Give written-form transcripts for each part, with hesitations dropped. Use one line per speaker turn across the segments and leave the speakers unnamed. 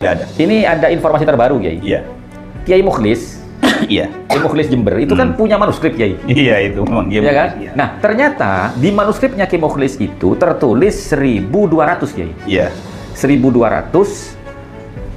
Tidak ada.
Ini ada informasi terbaru, Kiai.
Iya.
Kiai Mukhlis,
Iya.
Kiai Mukhlis Jember itu kan punya manuskrip, Kiai.
Iya, itu memang dia.
Ya kan?
Iya.
Nah, ternyata di manuskripnya Kiai Mukhlis itu tertulis 1200, Kiai.
Iya.
1200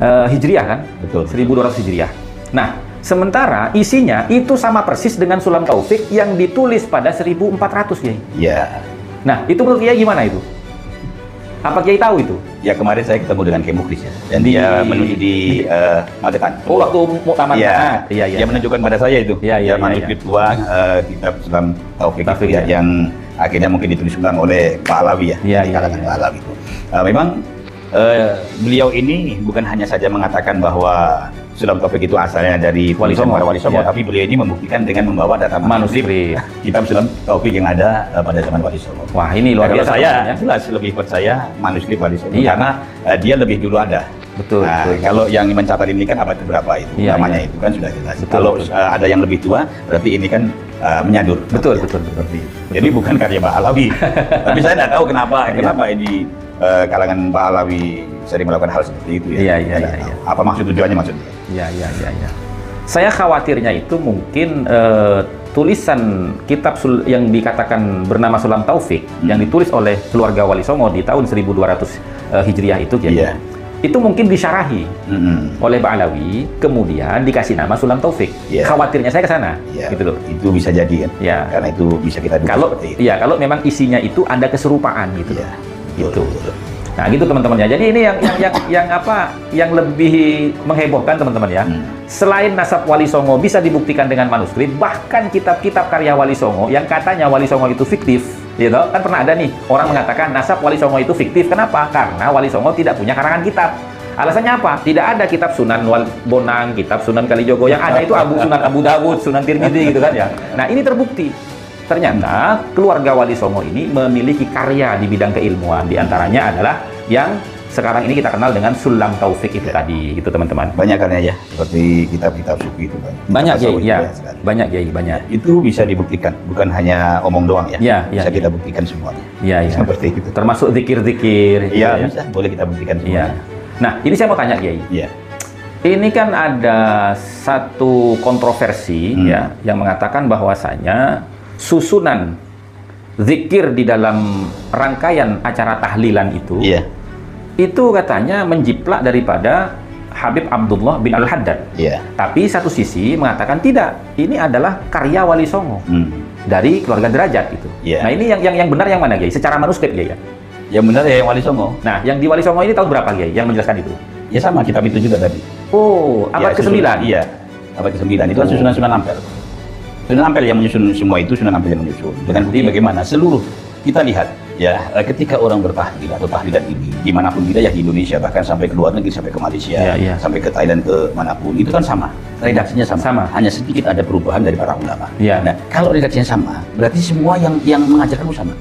Hijriah kan?
Betul.
1200 Hijriah. Nah, sementara isinya itu sama persis dengan Sulam Taufik yang ditulis pada 1400, Kiai.
Iya.
Nah, itu menurut Kiai gimana itu? Apa Kiai tahu itu?
Ya kemarin saya ketemu dengan Kiai Mukhlis ya. Dan dia menuju di Magetan.
Oh, waktu muktamar.
Iya.
Iya.
Dia menunjukkan pada saya itu.
Iya.
Manuskrip tua kitab Sulam Taufik itu
ya.
yang akhirnya mungkin ditulis ulang oleh Pak Alawi ya.
Iya,
di kalangan Pak Alawi itu. Memang beliau ini bukan hanya saja mengatakan bahwa Sulam Taufik itu asalnya dari
Wali Songo,
para Wali Songo,
ya.
tapi beliau ini membuktikan dengan membawa data
Manuskrip.
kitab Sulam Taufik yang ada pada zaman Wali Songo.
Wah, ini luar
Kalau
biasa.
saya
ya.
jelas lebih percaya manuskrip Wali Songo
Iya.
karena dia lebih dulu ada.
Betul,
Nah,
betul.
kalau yang mencatat ini kan abad berapa itu
Iya,
namanya
iya.
itu kan sudah jelas.
Betul,
Kalau
betul.
ada yang lebih tua berarti ini kan menyadur.
Betul.
Seperti itu. Jadi bukan karya Pak Alawi. Tapi saya tidak tahu kenapa ini kalangan Pak Alawi sering melakukan hal seperti itu ya.
Iya.
Saya tidak tahu. Apa maksud tujuannya maksudnya?
Iya. Saya khawatirnya itu mungkin tulisan kitab yang dikatakan bernama Sulam Taufik yang ditulis oleh keluarga Wali Songo di tahun 1200 Hijriah itu, Kiai.
Iya.
Itu mungkin disyarahi oleh Pak Alawi, kemudian dikasih nama Sulam Taufik.
Iya.
Khawatirnya saya ke sana,
Ya,
gitu loh.
itu bisa jadi kan?
Ya.
Karena itu bisa kita duga
Kalau
seperti itu.
iya, kalau memang isinya itu ada keserupaan gitu.
Iya.
Gitu.
Betul.
Nah, gitu teman-teman ya. Jadi ini yang lebih menghebohkan teman-teman ya. Selain nasab Wali Songo bisa dibuktikan dengan manuskrip, bahkan kitab-kitab karya Wali Songo yang katanya Wali Songo itu fiktif, gitu. Kan pernah ada nih orang mengatakan nasab Wali Songo itu fiktif. Kenapa? Karena Wali Songo tidak punya karangan kitab. Alasannya apa? Tidak ada kitab Sunan Bonang, kitab Sunan Kalijogo. Yang ada itu Sunan Abu Dawud, Sunan Tirmidzi gitu kan ya. Nah, ini terbukti. Ternyata keluarga Wali Songo ini memiliki karya di bidang keilmuan. Di antaranya adalah yang sekarang ini kita kenal dengan Sulam Taufik itu tadi, gitu teman-teman.
Banyak karena ya, seperti kitab-kitab sufi itu kan.
Banyak,
Kitab
Kiai, ya.
tasawuf sekali.
Banyak, Kiai, banyak.
Itu bisa dibuktikan, bukan hanya omong doang ya.
Iya,
Bisa
iya.
kita buktikan semuanya.
Iya.
Seperti itu.
Termasuk zikir-zikir. gitu
Iya,
ya.
bisa. Boleh kita buktikan
Iya.
semuanya.
Nah, ini saya mau tanya, Kiai.
Iya.
Ini kan ada satu kontroversi ya yang mengatakan bahwasanya susunan zikir di dalam rangkaian acara tahlilan itu
Iya.
itu katanya menjiplak daripada Habib Abdullah bin Al-Haddad.
Iya.
Tapi satu sisi mengatakan tidak, ini adalah karya Wali Songo dari keluarga Derajat gitu.
Iya.
Nah, ini yang benar yang mana, Kiai? Secara manuskrip, Kiai ya?
Yang benar ya yang Wali Songo.
Nah, yang di Wali Songo ini tahun berapa, Kiai? Yang menjelaskan itu?
Ya sama kitab itu juga tadi.
Oh, abad
Ya,
ke-9.
Iya. Abad ke-9 itu kan susunan Sunan Ampel. Sunan Ampel yang menyusun semua itu, Sunan Ampel yang menyusun. Dengan bukti bagaimana seluruh kita lihat ya ketika orang bertahlil atau tahlilan ini dimanapun wilayah di Indonesia, bahkan sampai ke luar negeri, sampai ke Malaysia,
Iya.
sampai ke Thailand, ke manapun itu kan sama, redaksinya sama.
Sama.
Hanya sedikit ada perubahan dari para ulama.
Iya.
Nah, kalau redaksinya sama, berarti semua yang mengajarkan itu sama.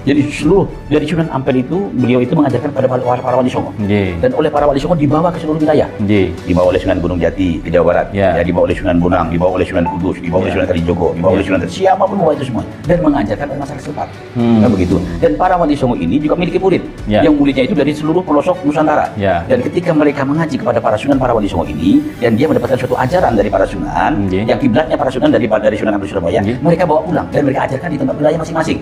Jadi seluruh dari Sunan Ampel itu beliau itu mengajarkan pada para Wali Songo.
Iya.
Dan oleh para Wali Songo dibawa ke seluruh wilayah.
Iya.
Dibawa oleh Sunan Gunung Jati ke Jawa Barat,
Ya.
ya dibawa oleh Sunan Bonang, dibawa oleh Sunan Kudus, dibawa oleh Sunan Kalijogo, dibawa oleh Sunan siapapun bawa itu semua dan mengajarkan pada masyarakat setempat. Nah, begitu. Dan para Wali Songo ini juga memiliki murid,
Ya.
yang muridnya itu dari seluruh pelosok Nusantara.
Ya.
Dan ketika mereka mengaji kepada para Sunan, para Wali Songo ini, dan dia mendapatkan suatu ajaran dari para Sunan, yang kiblatnya para Sunan dari Sunan Ampel Surabaya, mereka bawa pulang dan mereka ajarkan di tempat wilayah masing-masing.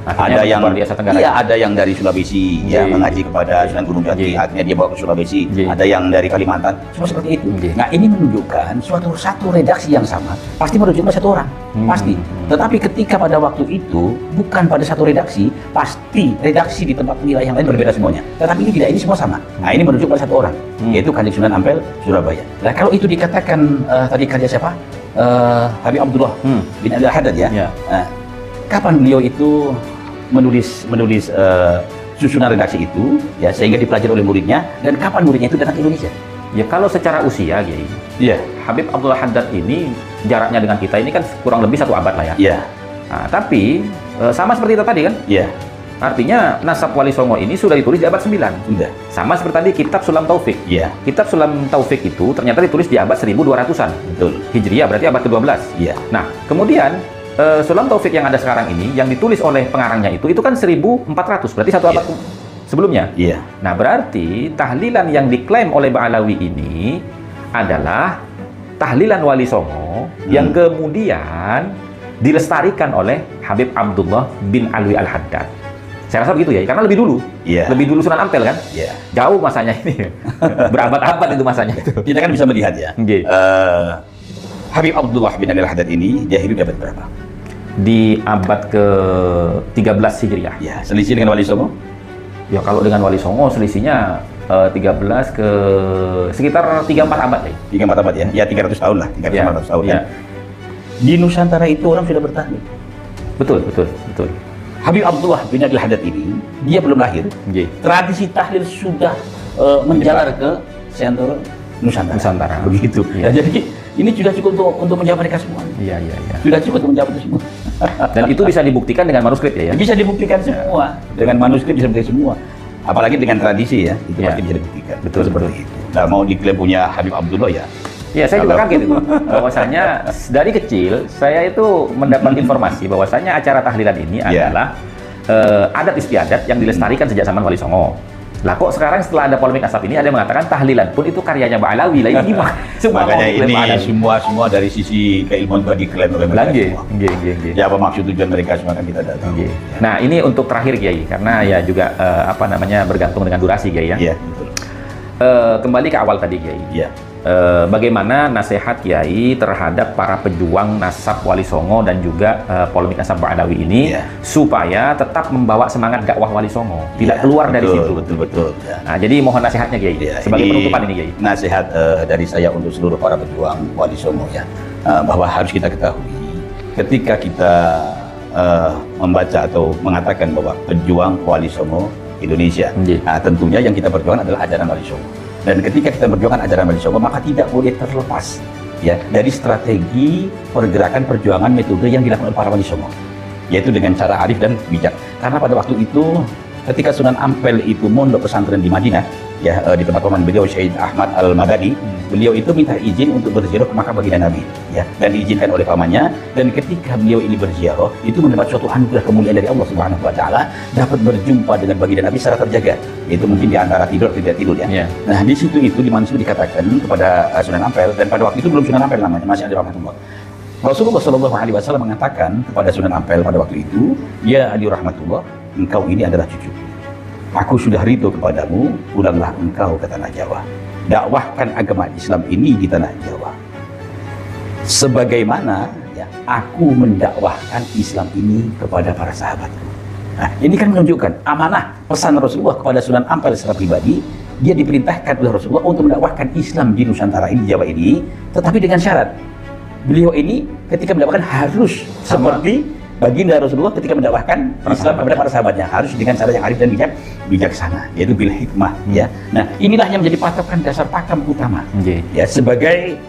Akhirnya
Ada yang
luar biasa Tenggara.
iya, ada yang dari Sulawesi
Iya.
yang mengaji kepada Sunan Gunung Jati,
Iya.
akhirnya dia bawa ke Sulawesi.
Iya.
Ada yang dari Kalimantan, semua seperti itu.
Iya.
Nah, ini menunjukkan satu redaksi yang sama pasti menunjukkan satu orang, pasti. Tetapi ketika pada waktu itu bukan pada satu redaksi, pasti redaksi di tempat wilayah yang lain berbeda semuanya. Tetapi ini tidak, ini semua sama. Nah, ini menunjukkan pada satu orang, yaitu Kanjeng Sunan Ampel Surabaya. Nah, kalau itu dikatakan tadi karya siapa? Habib Abdullah bin Al-Haddad ya.
Ya.
Nah, kapan beliau itu menulis susunan redaksi itu ya sehingga dipelajari oleh muridnya, dan kapan muridnya itu datang ke Indonesia?
Ya, kalau secara usia, Kiai,
Iya.
Habib Abdullah Haddad ini jaraknya dengan kita ini kan kurang lebih 1 abad lah ya.
Iya.
Nah, tapi sama seperti itu tadi kan.
Iya.
Artinya nasab Wali Songo ini sudah ditulis di abad 9.
Sudah.
Sama seperti tadi kitab Sulam Taufik.
Iya.
Kitab Sulam Taufik itu ternyata ditulis di abad 1200-an.
Betul.
Hijriah berarti abad ke-12.
Iya.
Nah, kemudian Sulam Taufik yang ada sekarang ini yang ditulis oleh pengarangnya itu kan 1400, berarti sebelumnya.
Iya.
Nah, berarti tahlilan yang diklaim oleh Ba'alawi ini adalah tahlilan Wali Songo yang kemudian dilestarikan oleh Habib Abdullah bin Alwi Al-Haddad. Saya rasa begitu ya, karena lebih dulu.
Iya.
Lebih dulu Sunan Ampel kan?
Iya.
Jauh masanya ini. Berabad-abad itu masanya itu.
Kita kan bisa melihat ya.
Nggih.
Habib Abdullah bin Alwi Al-Haddad ini dia hidup di abad berapa?
Di abad ke-13 Hijriah.
Ya, selisih dengan Wali Songo?
Ya kalau dengan Wali Songo selisihnya 13 ke sekitar 3-4 abad ya.
3-4 abad ya? Ya 300 tahun lah, 300 tahun
ya.
ya. Di Nusantara itu orang sudah bertahlil.
Betul.
Habib Abdullah bin Alwi Al-Haddad ini, dia belum lahir.
Nggih.
Tradisi tahlil sudah menjalar ke seantero Nusantara. Begitu.
Ya.
Ya, jadi ini sudah cukup untuk menjawab mereka semua.
Iya.
Sudah cukup untuk menjawab itu semua.
Dan itu bisa dibuktikan dengan manuskrip ya.
Bisa dibuktikan semua. Dengan manuskrip bisa dibuktikan semua. Apalagi dengan tradisi ya, itu
Ya.
pasti bisa dibuktikan.
Betul.
Seperti itu. Nah, mau diklaim punya Habib Abdullah ya.
Ya, saya juga
Kalau-
kaget itu. Bahwasanya dari kecil saya itu mendapat informasi bahwasanya acara tahlilan ini
Ya.
adalah adat istiadat yang dilestarikan sejak zaman Wali Songo. Lah kok sekarang setelah ada polemik asap ini ada yang mengatakan tahlilan pun itu karyanya Ba'alawi. Lah ini gimana? Semua
Makanya
mau diklaim
ini
Ba'alawi.
semua dari sisi keilmuan juga diklaim oleh mereka
Nggih,
semua.
nggih.
Ya apa maksud tujuan mereka semua kan kita tidak tahu.
Oke. Nah, ini untuk terakhir Kiai, karena ya juga bergantung dengan durasi Kiai ya.
Iya, betul.
Kembali ke awal tadi Kiai.
Iya.
Bagaimana nasihat Kiai terhadap para pejuang nasab Wali Songo dan juga polemik nasab Ba'alawi ini
Iya.
supaya tetap membawa semangat dakwah Wali Songo, tidak
Iya,
keluar dari situ.
Betul. Ya.
Nah, jadi mohon nasihatnya Kiai
Ya,
sebagai penutupan ini Kiai.
Nasihat dari saya untuk seluruh para pejuang Wali Songo ya, bahwa harus kita ketahui ketika kita membaca atau mengatakan bahwa pejuang Wali Songo Indonesia,
Nggih.
nah, tentunya yang kita perjuangkan adalah ajaran Wali Songo. Dan ketika kita perjuangkan ajaran Wali Songo, maka tidak boleh terlepas ya dari strategi pergerakan perjuangan metode yang dilakukan oleh para Wali Songo, yaitu dengan cara arif dan bijak. Karena pada waktu itu ketika Sunan Ampel itu mondok pesantren di Madinah ya, di tempat paman beliau Syekh Ahmad Al-Madani, beliau itu minta izin untuk berziarah ke makam baginda Nabi ya, dan diizinkan oleh pamannya. Dan ketika beliau ini berziarah itu mendapat suatu anugerah kemuliaan dari Allah Subhanahu wa taala, dapat berjumpa dengan baginda Nabi secara terjaga, itu mungkin di antara tidur atau tidak tidur ya.
Iya.
Nah, di situ itu di mana itu dikatakan kepada Sunan Ampel, dan pada waktu itu belum Sunan Ampel namanya, masih ada rahmatullah. Rasulullah Shallallahu Alaihi Wasallam mengatakan kepada Sunan Ampel pada waktu itu, ya Ali rahmatullah, engkau ini adalah cucuku. Aku sudah ridho kepadamu, pulanglah engkau ke tanah Jawa. Dakwahkan agama Islam ini di tanah Jawa. Sebagaimana ya, aku mendakwahkan Islam ini kepada para sahabatku. Nah, ini kan menunjukkan amanah pesan Rasulullah kepada Sunan Ampel secara pribadi. Dia diperintahkan oleh Rasulullah untuk mendakwahkan Islam di Nusantara ini, di Jawa ini, tetapi dengan syarat beliau ini ketika mendakwahkan harus seperti baginda Rasulullah ketika mendakwahkan Islam kepada para sahabatnya, harus dengan cara yang arif dan bijaksana, yaitu bil hikmah ya. Nah, inilah yang menjadi patokan dasar pakem utama
Nggih.
ya, sebagai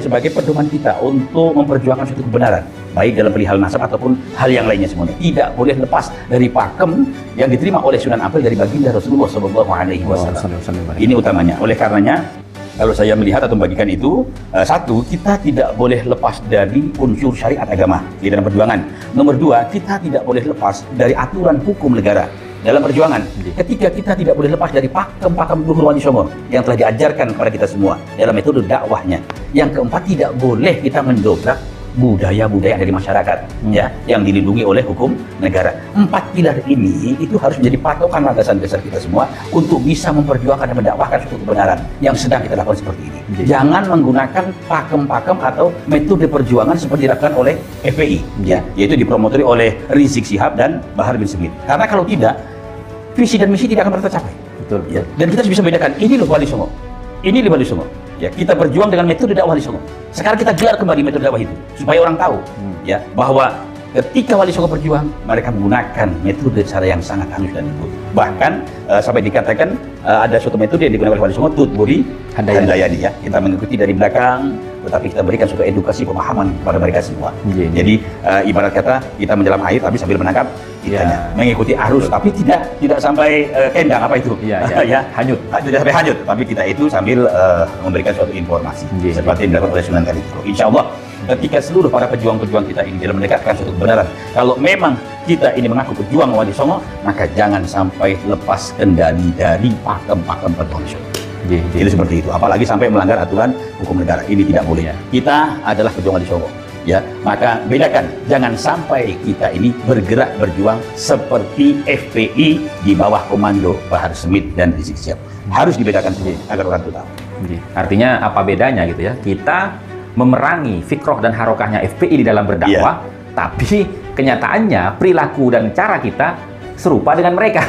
sebagai pedoman kita untuk memperjuangkan suatu kebenaran, baik dalam perihal nasab ataupun hal yang lainnya semuanya. Tidak boleh lepas dari pakem yang diterima oleh Sunan Ampel dari baginda Rasulullah Shallallahu Alaihi Wasallam. Ini utamanya. Oleh karenanya, kalau saya melihat atau membagikan itu, satu, kita tidak boleh lepas dari unsur syariat agama di dalam perjuangan. Nomor dua, kita tidak boleh lepas dari aturan hukum negara dalam perjuangan. Ketika kita tidak boleh lepas dari pakem-pakem luhur Wali Songo yang telah diajarkan kepada kita semua dalam metode dakwahnya. Yang keempat, tidak boleh kita mendobrak budaya-budaya dari masyarakat ya, yang dilindungi oleh hukum negara. 4 pilar ini itu harus menjadi patokan landasan dasar kita semua untuk bisa memperjuangkan dan mendakwahkan suatu kebenaran yang sedang kita lakukan seperti ini. Jangan menggunakan pakem-pakem atau metode perjuangan seperti dilakukan oleh FPI ya, yaitu dipromotori oleh Rizik Syihab dan Bahar bin Smith. Karena kalau tidak, visi dan misi tidak akan pernah tercapai.
Betul.
Ya. Dan kita bisa bedakan, ini loh Wali Songo, ini loh Wali Songo. Ya, kita berjuang dengan metode dakwah Wali Songo. Sekarang kita gelar kembali metode dakwah itu supaya orang tahu ya bahwa ketika Wali Songo berjuang, mereka menggunakan metode cara yang sangat halus dan lembut. Bahkan sampai dikatakan ada suatu metode yang digunakan oleh Wali Songo, Tutburi Handayani ya. Kita mengikuti dari belakang, tetapi kita berikan suatu edukasi pemahaman kepada mereka semua.
Jadi
ibarat kata kita menyelam air tapi sambil menangkap ikannya, mengikuti arus tapi tidak sampai kendang apa itu,
hanyut,
tidak sampai hanyut, tapi kita itu sambil memberikan suatu informasi seperti yang dilakukan oleh Sunan Kalijogo. Insya Allah ketika seluruh para pejuang-pejuang kita ini dalam mendekatkan suatu kebenaran, kalau memang kita ini mengaku pejuang Wali Songo, maka jangan sampai lepas kendali dari pakem-pakem pejuang Wali Songo. Itu seperti itu, apalagi sampai melanggar aturan hukum negara, ini tidak boleh. Kita adalah pejuang Wali Songo, ya, maka bedakan, jangan sampai kita ini bergerak berjuang seperti FPI di bawah komando Bahar Smith dan Rizik Syihab. Harus dibedakan sendiri agar orang itu tahu.
Artinya apa bedanya gitu ya? Kita memerangi fikroh dan harokahnya FPI di dalam berdakwah, tapi kenyataannya perilaku dan cara kita serupa dengan mereka.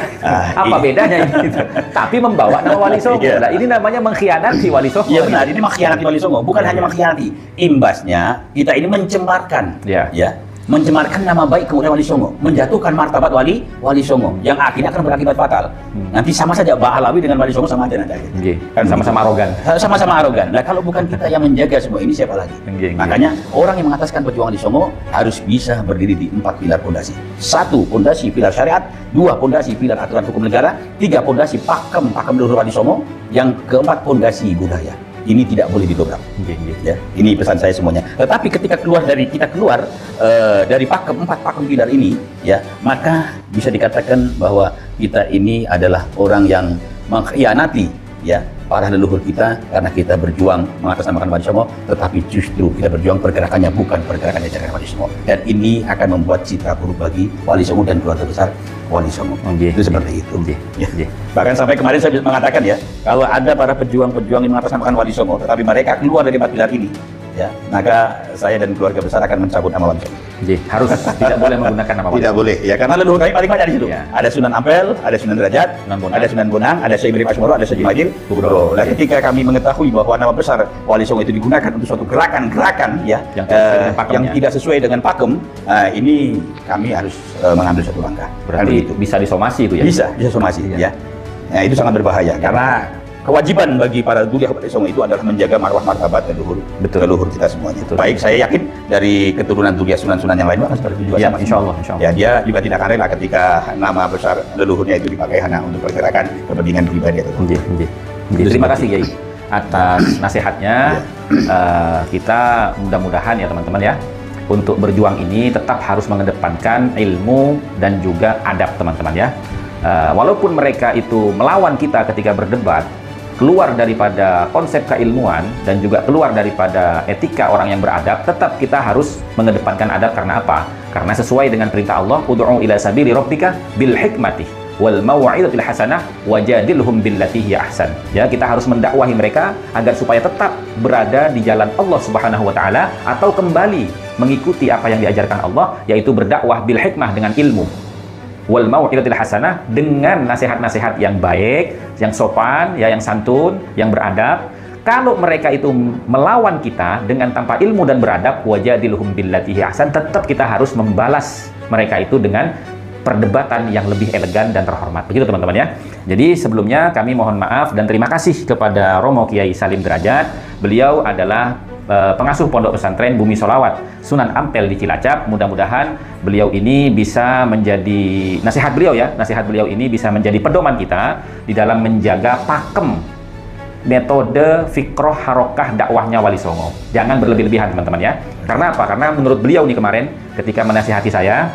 Apa bedanya ini? Tapi membawa nama Wali Songo. Nah, ini namanya mengkhianati Wali Songo.
Iya benar, ini mengkhianati Wali Songo. Bukan hanya mengkhianati, imbasnya kita ini mencemarkan, mencemarkan nama baik kemudian Wali Songo, menjatuhkan martabat Wali Songo, yang akhirnya akan berakibat fatal. Nanti sama saja Ba'alawi dengan Wali Songo sama aja nanti.
Kan sama-sama arogan.
Sama-sama arogan. Nah, kalau bukan kita yang menjaga semua ini, siapa lagi? Makanya orang yang mengataskan perjuangan Wali Songo harus bisa berdiri di 4 pilar pondasi. 1, pondasi pilar syariat, 2, pondasi pilar aturan hukum negara, 3, pondasi pakem leluhur Wali Songo, yang keempat pondasi budaya. Ini tidak boleh didobrak. Ya, ini pesan saya semuanya. Tetapi ketika kita keluar dari pakem 4 pakem pilar ini, ya, maka bisa dikatakan bahwa kita ini adalah orang yang mengkhianati, ya, para leluhur kita, karena kita berjuang mengatasnamakan Wali Songo, tetapi justru kita berjuang pergerakannya bukan pergerakan ajaran Wali Songo. Dan ini akan membuat citra buruk bagi Wali Songo dan keluarga besar Wali Songo. Itu seperti itu. Bahkan sampai kemarin saya mengatakan, ya, kalau ada para pejuang-pejuang yang mengatasnamakan Wali Songo, tetapi mereka keluar dari 4 pilar ini, ya, maka saya dan keluarga besar akan mencabut nama Wali Songo.
Harus tidak boleh menggunakan nama Wali
Songo. Tidak boleh, ya, karena leluhur kami paling banyak di situ. Ada Sunan Ampel, ada Sunan Derajat, ada Sunan Bonang, ada Syekh Ibrahim Asmoro, ada Syekh Majid Kubro. Nah, ketika kami mengetahui bahwa nama besar Wali Songo itu digunakan untuk suatu gerakan-gerakan, ya, yang tidak sesuai dengan pakem, ini kami harus mengambil suatu langkah.
Berarti itu bisa disomasi itu, ya?
Bisa somasi, ya. Nah, itu sangat berbahaya, karena kewajiban bagi para Dulia Wali Songo itu adalah menjaga marwah martabat leluhur kita semuanya. Baik, saya yakin dari keturunan Dulia Sunan-Sunan yang lain akan seperti itu juga.
Ya, insya Allah.
Ya, dia juga tidak akan rela ketika nama besar leluhurnya itu dipakai hanya untuk pergerakan kepentingan pribadi atau
Terima kasih, Kiai, atas nasihatnya. Kita mudah-mudahan, ya teman-teman, ya, untuk berjuang ini tetap harus mengedepankan ilmu dan juga adab, teman-teman, ya. Walaupun mereka itu melawan kita ketika berdebat, keluar daripada konsep keilmuan dan juga keluar daripada etika orang yang beradab, tetap kita harus mengedepankan adab. Karena apa? Karena sesuai dengan perintah Allah, ud'u ila sabili rabbika bil hikmati wal mau'izatil hasanah wajadilhum billati hiya ahsan. Ya, kita harus mendakwahi mereka agar supaya tetap berada di jalan Allah Subhanahu wa taala, atau kembali mengikuti apa yang diajarkan Allah, yaitu berdakwah bil hikmah dengan ilmu, wal mau'izatil hasanah dengan nasihat-nasihat yang baik, yang sopan, ya, yang santun, yang beradab. Kalau mereka itu melawan kita dengan tanpa ilmu dan beradab, wajadilhum billati hiya ahsan, tetap kita harus membalas mereka itu dengan perdebatan yang lebih elegan dan terhormat. Begitu, teman-teman, ya. Jadi sebelumnya kami mohon maaf dan terima kasih kepada Romo Kiai Salim Derajat. Beliau adalah pengasuh Pondok Pesantren Bumi Sholawat Sunan Ampel di Cilacap. Mudah-mudahan beliau ini bisa menjadi nasihat beliau, ya. Nasihat beliau ini bisa menjadi pedoman kita di dalam menjaga pakem metode fikroh harokah dakwahnya Wali Songo. Jangan berlebih-lebihan, teman-teman, ya. Karena apa? Karena menurut beliau nih kemarin ketika menasihati saya,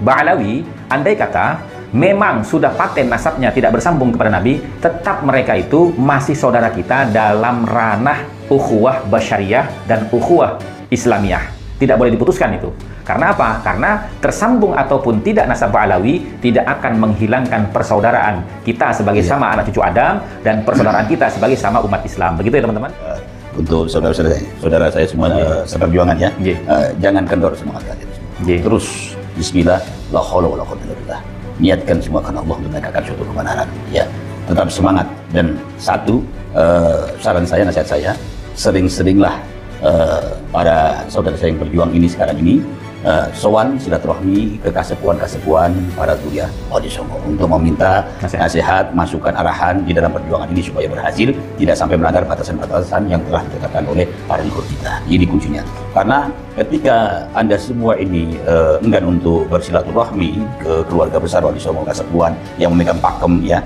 Ba'alawi, andai kata memang sudah paten nasabnya tidak bersambung kepada Nabi, tetap mereka itu masih saudara kita dalam ranah ukhuwah basyariyah dan ukhuwah islamiyah. Tidak boleh diputuskan itu. Karena apa? Karena tersambung ataupun tidak nasab Ba'alawi tidak akan menghilangkan persaudaraan kita sebagai sama anak cucu Adam dan persaudaraan kita sebagai sama umat Islam. Begitu, ya, teman-teman.
Untuk saudara saya semua seperjuangan, ya, jangan kendor semangat kalian semua. Terus bismillah, la haula wala quwwata illa billah. Niatkan semua karena Allah menegakkan suatu kebenaran, ya. Tetap semangat. Dan satu saran saya, nasihat saya, sering-seringlah para saudara saya yang berjuang ini sekarang ini sowan silaturahmi ke kasepuan-kasepuan para Duriah Wali Songo untuk meminta nasihat, masukan, arahan di dalam perjuangan ini supaya berhasil, tidak sampai melanggar batasan-batasan yang telah ditetapkan oleh para leluhur kita. Ini kuncinya. Karena ketika Anda semua ini enggan untuk bersilaturahmi ke keluarga besar Wali Songo Kasepuan yang memegang pakem ya,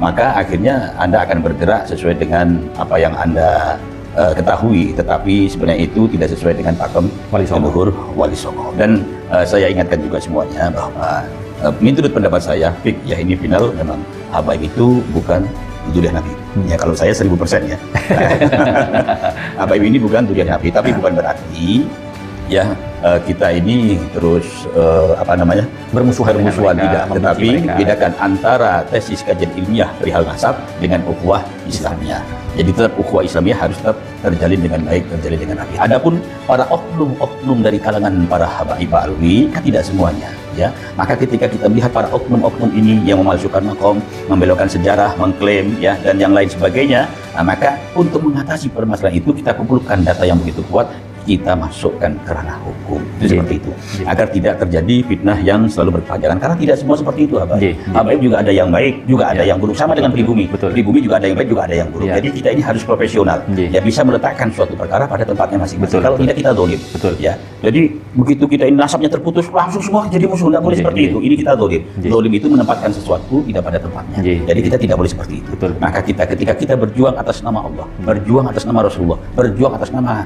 maka akhirnya Anda akan bergerak sesuai dengan apa yang Anda ketahui, tetapi sebenarnya itu tidak sesuai dengan pakem leluhur Wali Songo. Dan saya ingatkan juga semuanya bahwa menurut pendapat saya, ya ini final, memang habaib itu bukan Duriah Nabi. Ya kalau saya 1000% ya. Habaib ini bukan Duriah Nabi, tapi bukan berarti ya kita ini terus bermusuhan tidak, tetapi bedakan antara tesis kajian ilmiah perihal nasab dengan ukhuwah Islamiyah. Jadi tetap ukhuwah Islamiyah harus tetap terjalin dengan baik, terjalin dengan rapi. Adapun para oknum dari kalangan para habaib alwi kan tidak semuanya ya. Maka ketika kita melihat para oknum ini yang memalsukan makom, membelokkan sejarah, mengklaim ya dan yang lain sebagainya, maka untuk mengatasi permasalahan itu kita kumpulkan data yang begitu kuat, kita masukkan ke ranah hukum. Itu seperti itu. Agar tidak terjadi fitnah yang selalu berkepanjangan. Karena tidak semua seperti itu, habaib. Habaib juga ada yang baik, juga ada yang buruk. Sama dengan pribumi. Pribumi juga ada yang baik, juga ada yang buruk. Jadi kita ini harus profesional. Ya bisa meletakkan suatu perkara pada tempatnya masing-masing. Kalau tidak kita dolim. Ya. Jadi begitu kita ini nasabnya terputus, langsung semua jadi musuh. Tidak boleh seperti itu. Ini kita dolim. Dolim itu menempatkan sesuatu tidak pada tempatnya. Jadi kita tidak boleh seperti itu. Maka ketika kita berjuang atas nama Allah, berjuang atas nama Rasulullah, berjuang atas nama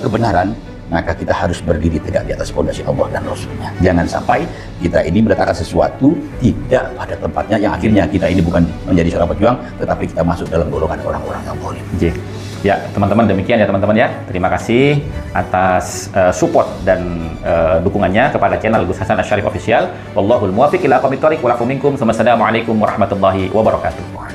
kebenaran, maka kita harus berdiri tegak di atas fondasi Allah dan Rasulnya. Jangan sampai kita ini meletakkan sesuatu tidak pada tempatnya yang akhirnya kita ini bukan menjadi seorang pejuang, tetapi kita masuk dalam golongan orang-orang yang zalim.
Ya teman-teman, demikian ya teman-teman ya. Terima kasih atas support dan dukungannya kepada channel Gus Hasan Asy'arif Official. Wallahul muwaffiq ila aqwamit thoriq wa lakum minkum. Wassalamualaikum warahmatullahi wabarakatuh.